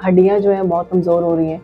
हड्डियां जो हैं बहुत कमज़ोर हो रही हैं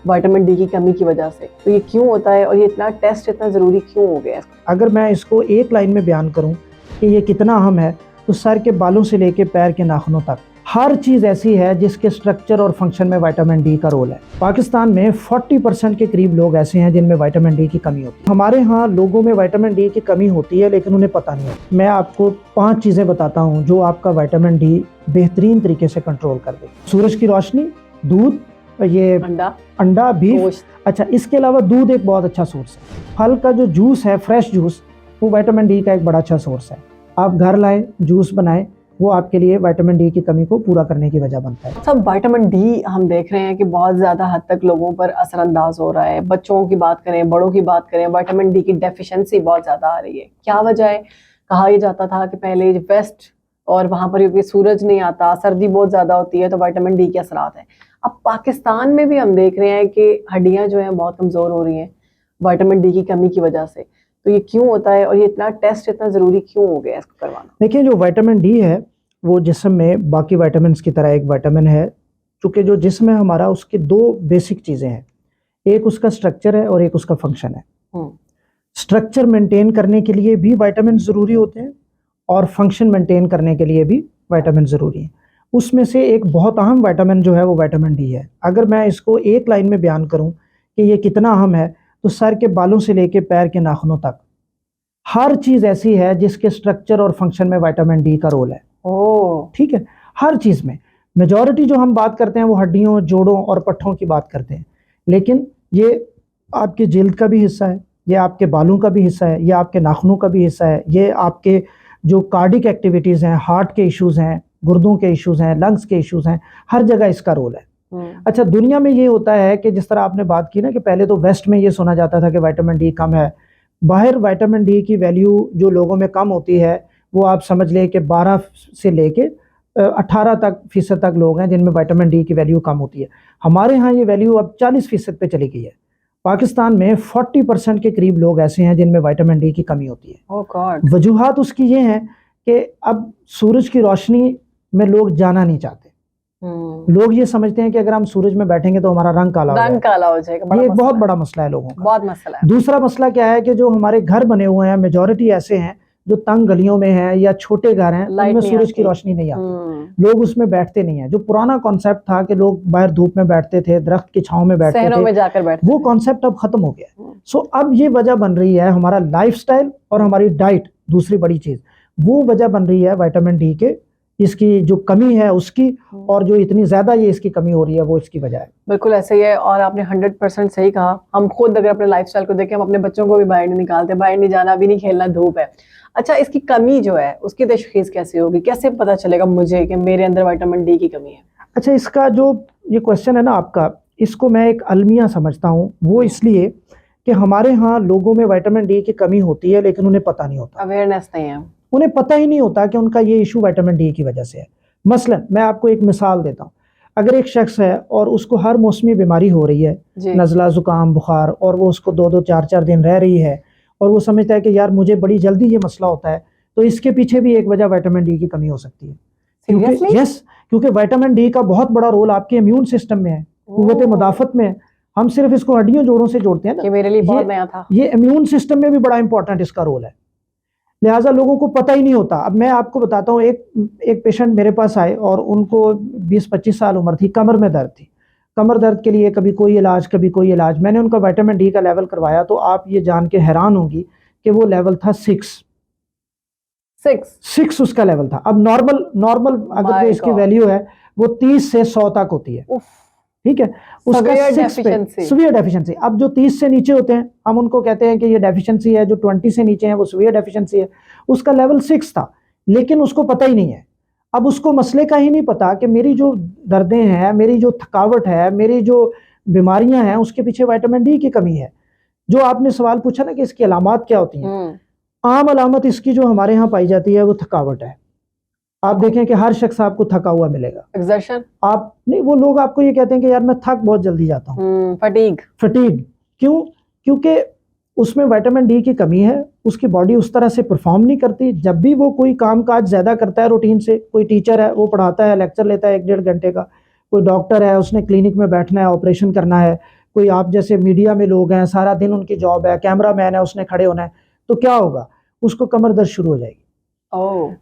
विटामिन डी की कमी की वजह से। तो ये क्यों होता है और ये इतना टेस्ट इतना ज़रूरी क्यों हो गया है? अगर मैं इसको एक लाइन में बयान करूं कि ये कितना अहम है, तो सर के बालों से लेके पैर के नाखूनों तक हर चीज़ ऐसी है जिसके स्ट्रक्चर और फंक्शन में विटामिन डी का रोल है। पाकिस्तान में 40% के करीब लोग ऐसे हैं जिनमें विटामिन डी की कमी होती है। हमारे यहाँ लोगों में विटामिन डी की कमी होती है लेकिन उन्हें पता नहीं होता। मैं आपको 5 चीज़ें बताता हूँ जो आपका विटामिन डी बेहतरीन तरीके से कंट्रोल कर दे। सूरज की रोशनी, दूध, ये अंडा, बीफ। अच्छा, इसके अलावा दूध एक बहुत अच्छा सोर्स है। फल का जो जूस है, फ्रेश जूस, वो विटामिन डी का एक बड़ा अच्छा सोर्स है। आप घर लाएं, जूस बनाएं, वो आपके लिए विटामिन डी की कमी को पूरा करने की वजह बनता है। सब विटामिन डी हम देख रहे हैं कि बहुत ज़्यादा हद तक लोगों पर असरअंदाज हो रहा है। बच्चों की बात करें, बड़ों की बात करें, विटामिन डी की डेफिशिएंसी बहुत ज़्यादा आ रही है। क्या वजह है? कहा यह जाता था कि पहले वेस्ट और वहाँ पर क्योंकि सूरज नहीं आता, सर्दी बहुत ज़्यादा होती है, तो विटामिन डी के असरात हैं। अब पाकिस्तान में भी हम देख रहे हैं कि हड्डियाँ जो हैं बहुत कमज़ोर हो रही हैं विटामिन डी की कमी की वजह से। तो ये क्यों होता है और ये इतना टेस्ट इतना ज़रूरी क्यों हो गया है इसको करवाना? देखिए, जो विटामिन डी है वो जिस्म में बाकी विटामिन की तरह एक विटामिन है। चूँकि जो जिस्म है हमारा, उसकी 2 बेसिक चीज़ें हैं, एक उसका स्ट्रक्चर है और एक उसका फंक्शन है। स्ट्रक्चर मेंटेन करने के लिए भी विटामिन ज़रूरी होते हैं और फंक्शन मेंटेन करने के लिए भी विटामिन ज़रूरी है। उसमें से एक बहुत अहम विटामिन जो है वो विटामिन डी है। अगर मैं इसको एक लाइन में बयान करूं कि ये कितना अहम है, तो सर के बालों से लेके पैर के नाखूनों तक हर चीज़ ऐसी है जिसके स्ट्रक्चर और फंक्शन में विटामिन डी का रोल है। ठीक है, हर चीज़ में। मेजॉरिटी जो हम बात करते हैं वो हड्डियों, जोड़ों और पट्ठों की बात करते हैं, लेकिन ये आपकी जिल्द का भी हिस्सा है, ये आपके बालों का भी हिस्सा है, ये आपके नाखूनों का भी हिस्सा है, ये आपके जो कार्डिक एक्टिविटीज़ हैं, हार्ट के इश्यूज़ हैं, गुर्दों के इश्यूज़ हैं, लंग्स के इश्यूज़ हैं, हर जगह इसका रोल है। अच्छा, दुनिया में ये होता है कि जिस तरह आपने बात की ना कि पहले तो वेस्ट में ये सुना जाता था कि विटामिन डी कम है। बाहर विटामिन डी की वैल्यू जो लोगों में कम होती है वो आप समझ लें कि 12 से लेके 18% तक लोग हैं जिनमें विटामिन डी की वैल्यू कम होती है। हमारे यहाँ ये वैल्यू अब 40% पे चली गई है। पाकिस्तान में 40% के करीब लोग ऐसे हैं जिनमें विटामिन डी की कमी होती है। वजूहात उसकी ये हैं कि अब सूरज की रोशनी में लोग जाना नहीं चाहते। लोग ये समझते हैं कि अगर हम सूरज में बैठेंगे तो हमारा रंग काला हो जाएगा। ये एक बहुत बड़ा मसला है लोगों का। बहुत मसला है। दूसरा मसला क्या है कि जो हमारे घर बने हुए हैं, मेजॉरिटी ऐसे हैं जो तंग गलियों में हैं या छोटे घर हैं, उनमें सूरज की रोशनी नहीं आती, लोग उसमें बैठते नहीं हैं। जो पुराना कॉन्सेप्ट था कि लोग बाहर धूप में बैठते थे, दरख्त की छांव में बैठते थे, में जाकर बैठते वो कॉन्सेप्ट अब खत्म हो गया। सो अब ये वजह बन रही है हमारा लाइफस्टाइल और हमारी डाइट। दूसरी बड़ी चीज वो वजह बन रही है विटामिन डी के, इसकी जो कमी है उसकी, और जो इतनी ज्यादा ये इसकी कमी हो रही है वो इसकी वजह है। बिल्कुल ऐसे ही है, और आपने 100% सही कहा। हम खुद अगर अपने लाइफस्टाइल को देखें, हम अपने बच्चों को भी बाहर नहीं निकालते, बाहर नहीं जाना, अभी नहीं खेलना, धूप है। अच्छा, इसकी कमी जो है उसकी तशखीस कैसे होगी? कैसे पता चलेगा मुझे कि मेरे अंदर विटामिन डी की कमी है? अच्छा, इसका जो ये क्वेश्चन है ना आपका, इसको मैं एक अलमिया समझता हूँ। वो इसलिए कि हमारे यहाँ लोगों में विटामिन डी की कमी होती है लेकिन उन्हें पता नहीं होता, अवेयरनेस नहीं है, उन्हें पता ही नहीं होता कि उनका ये इशू विटामिन डी की वजह से है। मसलन मैं आपको एक मिसाल देता हूँ। अगर एक शख्स है और उसको हर मौसमी बीमारी हो रही है, नज़ला, ज़ुकाम, बुखार, और वो उसको 2-2, 4-4 दिन रह रही है और वो समझता है कि यार मुझे बड़ी जल्दी ये मसला होता है, तो इसके पीछे भी एक वजह विटामिन डी की कमी हो सकती है। क्योंकि विटामिन डी का बहुत बड़ा रोल आपके इम्यून सिस्टम में है, कुव्वत मुदाफ़त में है। हम सिर्फ इसको हड्डियों जोड़ों से जोड़ते हैं ना, मेरे लिए बहुत नया था। ये इम्यून सिस्टम में भी बड़ा इंपॉर्टेंट इसका रोल है, लिहाजा लोगों को पता ही नहीं होता। अब मैं आपको बताता हूँ, एक पेशेंट मेरे पास आए और उनको 20-25 साल उम्र थी, कमर में दर्द थी। कमर दर्द के लिए कभी कोई इलाज, कभी कोई इलाज। मैंने उनका विटामिन डी का लेवल करवाया तो आप ये जान के हैरान होंगी कि वो लेवल था 6 उसका लेवल था। अब नॉर्मल अगर जो इसकी वैल्यू है वो 30 से 100 तक होती है। ठीक है, उसका सीवियर डेफिशिएंसी। अब जो 30 से नीचे होते हैं हम उनको कहते हैं कि ये डेफिशिएंसी है, जो 20 से नीचे है वो सीवियर डेफिशिएंसी है। उसका लेवल 6 था, लेकिन उसको पता ही नहीं है। अब उसको मसले का ही नहीं पता कि मेरी जो दर्दें हैं, मेरी जो थकावट है, मेरी जो बीमारियां हैं, उसके पीछे विटामिन डी की कमी है। जो आपने सवाल पूछा ना कि इसकी अलामत क्या होती हैं, आम अलामत इसकी जो हमारे यहाँ पाई जाती है वो थकावट है। आप देखें कि हर शख्स आपको थका हुआ मिलेगा। एग्जर्शन आप नहीं, वो लोग आपको ये कहते हैं कि यार मैं थक बहुत जल्दी जाता हूँ। फटीग क्यों? क्योंकि उसमें विटामिन डी की कमी है, उसकी बॉडी उस तरह से परफॉर्म नहीं करती। जब भी वो कोई काम काज ज़्यादा करता है रूटीन से, कोई टीचर है वो पढ़ाता है, लेक्चर लेता है 1-1.5 घंटे का, कोई डॉक्टर है, उसने क्लिनिक में बैठना है, ऑपरेशन करना है, कोई आप जैसे मीडिया में लोग हैं, सारा दिन उनकी जॉब है, कैमरामैन है, उसने खड़े होना है, तो क्या होगा, उसको कमर दर्द शुरू हो जाएगी,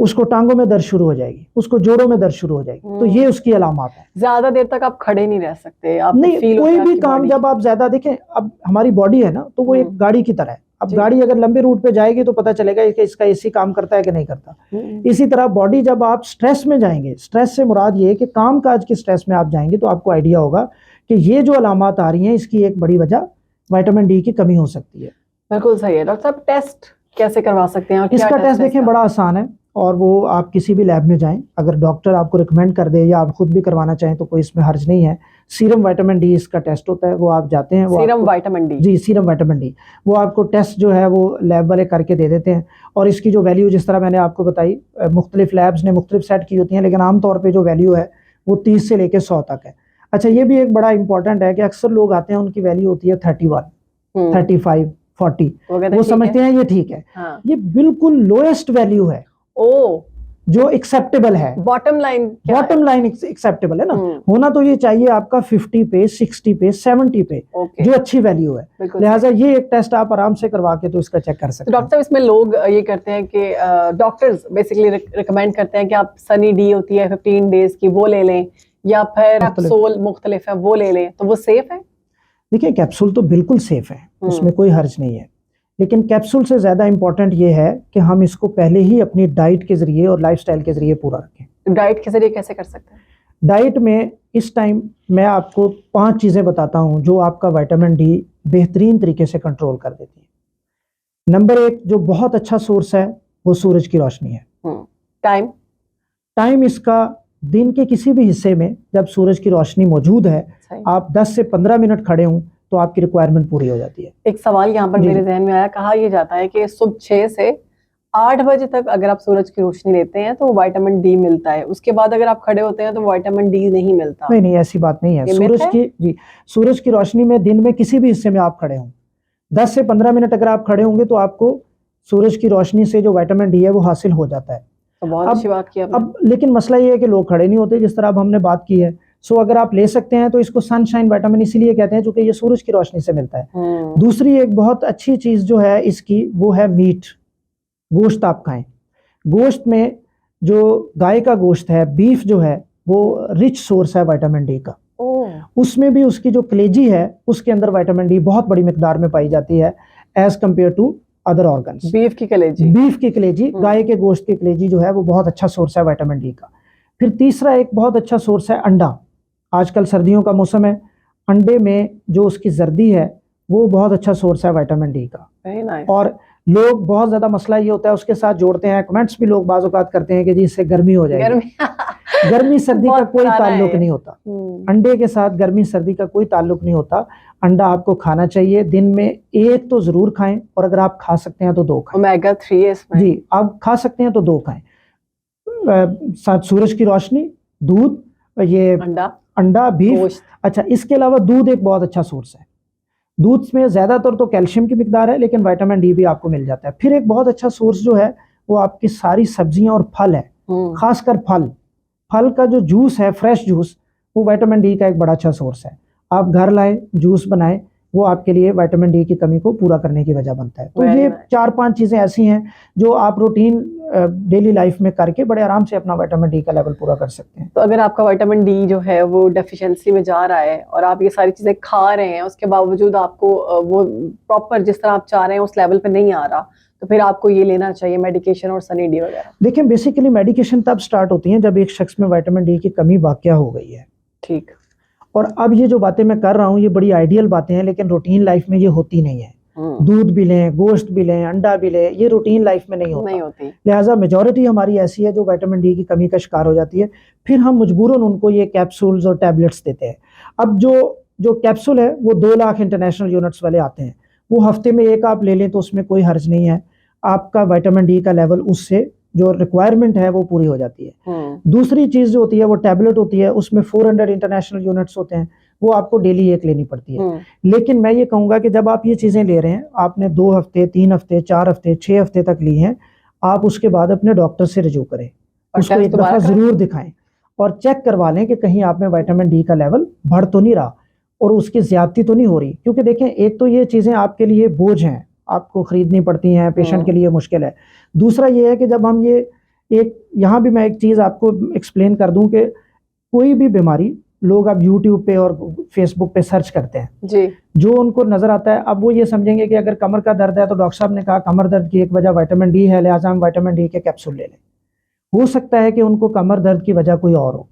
उसको टांगों में दर्द शुरू हो जाएगी, उसको जोड़ों में दर्द शुरू हो जाएगी। तो ये उसकी अलामत है। ज्यादा देर तक आप खड़े नहीं रह सकते, आप नहीं, कोई भी काम जब आप ज्यादा देखें, अब हमारी बॉडी है ना, तो वो एक गाड़ी की तरह है। अब गाड़ी अगर लंबे रूट पे जाएगी तो पता चलेगा कि इसका एसी काम करता है कि नहीं करता। इसी तरह बॉडी जब आप स्ट्रेस में जाएंगे, स्ट्रेस से मुराद ये है कि काम काज के स्ट्रेस में आप जाएंगे, तो आपको आइडिया होगा कि ये जो अलामत आ रही हैं, इसकी एक बड़ी वजह विटामिन डी की कमी हो सकती है। बिल्कुल सही है। डॉक्टर साहब, टेस्ट कैसे करवा सकते हैं? इसका टेस्ट देखें बड़ा आसान है, और वो आप किसी भी लैब में जाएं, अगर डॉक्टर आपको रिकमेंड कर दे या आप खुद भी करवाना चाहें तो कोई इसमें हर्ज नहीं है। सीरम विटामिन डी इसका टेस्ट होता है, वो आप जाते हैं, वो सीरम विटामिन डी, जी सीरम विटामिन डी, वो आपको टेस्ट जो है वो लैब वाले करके दे देते हैं। और इसकी जो वैल्यू, जिस तरह मैंने आपको बताई, मुख्तलिफ लैब्स ने मुख्तलिफ सेट की होती हैं, लेकिन आमतौर पर जो वैल्यू है वो 30 से लेकर 100 तक है। अच्छा, ये भी एक बड़ा इंपॉर्टेंट है कि अक्सर लोग आते हैं, उनकी वैल्यू होती है 31, 35, 40, वो समझते हैं ये ठीक है। हाँ। ये बिल्कुल लोएस्ट वैल्यू है जो एक्सेप्टेबल है। बॉटम लाइन एक्सेप्टेबल है ना। होना तो ये चाहिए आपका 50 पे, 60 पे, 70 पे, जो अच्छी वैल्यू है। लिहाजा ये एक टेस्ट आप आराम से करवा के तो इसका चेक कर सकते हैं। डॉक्टर साहब, इसमें लोग ये करते हैं कि डॉक्टर्स बेसिकली रिकमेंड करते हैं कि आप सनी डी होती है 15 डेज की, वो ले लें, या फिर कैप्सूल मुख्तलिफ है वो ले लें, तो वो सेफ है? देखिए, कैप्सूल तो बिल्कुल सेफ है, उसमें कोई हर्ज नहीं है, लेकिन कैप्सूल से ज़्यादा इंपॉर्टेंट ये है कि हम इसको पहले ही अपनी डाइट के ज़रिए और लाइफस्टाइल के ज़रिए पूरा रखें। डाइट के ज़रिए कैसे कर सकते हैं? डाइट में इस टाइम मैं आपको 5 चीज़ें बताता हूँ जो आपका विटामिन डी बेहतरीन तरीके से कंट्रोल कर देती है। नंबर 1 जो बहुत अच्छा सोर्स है वो सूरज की रोशनी है। टाइम इसका दिन के किसी भी हिस्से में जब सूरज की रोशनी मौजूद है, आप 10 से 15 मिनट खड़े हों तो आपकी रिक्वायरमेंट पूरी हो जाती है। एक सवाल यहाँ पर मेरे जहन में आया, कहा यह जाता है कि सुबह 6 से 8 बजे तक अगर आप सूरज की रोशनी लेते हैं तो विटामिन डी मिलता है, उसके बाद अगर आप खड़े होते हैं तो विटामिन डी नहीं मिलता। नहीं, ऐसी बात नहीं है। सूरज की रोशनी में दिन में किसी भी हिस्से में आप खड़े हों, 10 से 15 मिनट अगर आप खड़े होंगे तो आपको सूरज की रोशनी से जो विटामिन डी है वो हासिल हो जाता है। तो बहुत अच्छी बात की आपने। अब लेकिन मसला ये है कि लोग खड़े नहीं होते, जिस तरह अब हमने बात की है। सो अगर आप ले सकते हैं तो इसको सनशाइन विटामिन इसीलिए कहते हैं क्योंकि ये सूरज की रोशनी से मिलता है। दूसरी एक बहुत अच्छी चीज जो है इसकी, वो है मीट, गोश्त आप खाएं। गोश्त में जो गाय का गोश्त है, बीफ जो है, वो रिच सोर्स है विटामिन डी का। उसमें भी उसकी जो कलेजी है उसके अंदर विटामिन डी बहुत बड़ी मिकदार में पाई जाती है as compare to other organs. Beef की कलेजी, गाय के गोश्त की कलेजी जो है वो बहुत अच्छा सोर्स है विटामिन डी का। फिर तीसरा एक बहुत अच्छा सोर्स है अंडा। आजकल सर्दियों का मौसम है, अंडे में जो उसकी जर्दी है वो बहुत अच्छा सोर्स है विटामिन डी का। और लोग बहुत ज्यादा मसला ये होता है उसके साथ जोड़ते हैं, कमेंट्स भी लोग बाज़ औक़ात करते हैं कि जी इससे गर्मी हो जाएगी। गर्मी सर्दी का कोई ताल्लुक नहीं होता, अंडे के साथ गर्मी सर्दी का कोई ताल्लुक नहीं होता। अंडा आपको खाना चाहिए, दिन में 1 तो जरूर खाएं, और अगर आप खा सकते हैं तो 2 खाएं। ओमेगा 3 है इसमें। जी, आप खा सकते हैं तो 2 खाएं। साथ सूरज की रोशनी, दूध, ये अंडा, बीफ। अच्छा, इसके अलावा दूध एक बहुत अच्छा सोर्स है। दूध में ज्यादातर तो कैल्शियम की मिकदार है, लेकिन विटामिन डी भी आपको मिल जाता है। फिर एक बहुत अच्छा सोर्स जो है वो आपकी सारी सब्जियां और फल है, खासकर फल का जो जूस है, फ्रेश जूस, वो विटामिन डी का एक बड़ा अच्छा सोर्स है। आप घर लाएं, जूस बनाएं, वो आपके लिए विटामिन डी की कमी को पूरा करने की वजह बनता है। तो ये 4-5 चीजें ऐसी हैं जो आप रूटीन डेली लाइफ में करके बड़े आराम से अपना विटामिन डी का लेवल पूरा कर सकते हैं। तो अगर आपका विटामिन डी जो है वो डेफिशिएंसी में जा रहा है और आप ये सारी चीजें खा रहे हैं, उसके बावजूद आपको वो प्रॉपर जिस तरह आप चाह रहे हैं उस लेवल पे नहीं आ रहा, तो फिर आपको ये लेना चाहिए मेडिकेशन और सनी डी वगैरह। देखिए, बेसिकली मेडिकेशन तब स्टार्ट होती है जब एक शख्स में विटामिन डी की कमी वाकया हो गई है। ठीक। और अब ये जो बातें मैं कर रहा हूँ ये बड़ी आइडियल बातें हैं, लेकिन रूटीन लाइफ में ये होती नहीं है। दूध भी लें, गोश्त भी लें, अंडा भी लें, ये रूटीन लाइफ में नहीं होती। लिहाजा मेजॉरिटी हमारी ऐसी है जो विटामिन डी की कमी का शिकार हो जाती है। फिर हम मजबूरन उनको ये कैप्सूल्स और टैबलेट्स देते हैं। अब जो कैप्सूल है वो 2 लाख इंटरनेशनल यूनिट्स वाले आते हैं, वो हफ्ते में 1 आप ले लें तो उसमें कोई हर्ज नहीं है। आपका विटामिन डी का लेवल उससे जो रिक्वायरमेंट है वो पूरी हो जाती है। दूसरी चीज जो होती है वो टैबलेट होती है, उसमें 400 इंटरनेशनल यूनिट्स होते हैं, वो आपको डेली 1 लेनी पड़ती है। लेकिन मैं ये कहूंगा कि जब आप ये चीजें ले रहे हैं, आपने 2 हफ्ते, 3 हफ्ते, 4 हफ्ते, 6 हफ्ते तक ली हैं, आप उसके बाद अपने डॉक्टर से रजू करें, उसको एक दफा जरूर दिखाएं। और चेक करवा लें कि कहीं आप में विटामिन डी का लेवल बढ़ तो नहीं रहा और उसकी ज्यादती तो नहीं हो रही। क्योंकि देखें, एक तो ये चीज़ें आपके लिए बोझ हैं, आपको खरीदनी पड़ती हैं, पेशेंट के लिए मुश्किल है। दूसरा ये है कि जब हम ये एक, यहाँ भी मैं एक चीज़ आपको एक्सप्लेन कर दूं कि कोई भी बीमारी लोग अब यूट्यूब पे और फेसबुक पे सर्च करते हैं जी, जो उनको नजर आता है। अब वो ये समझेंगे कि अगर कमर का दर्द है तो डॉक्टर साहब ने कहा कमर दर्द की एक वजह विटामिन डी है, लिहाजा हम विटामिन डी के कैप्सूल ले लें। हो सकता है कि उनको कमर दर्द की वजह कोई और हो।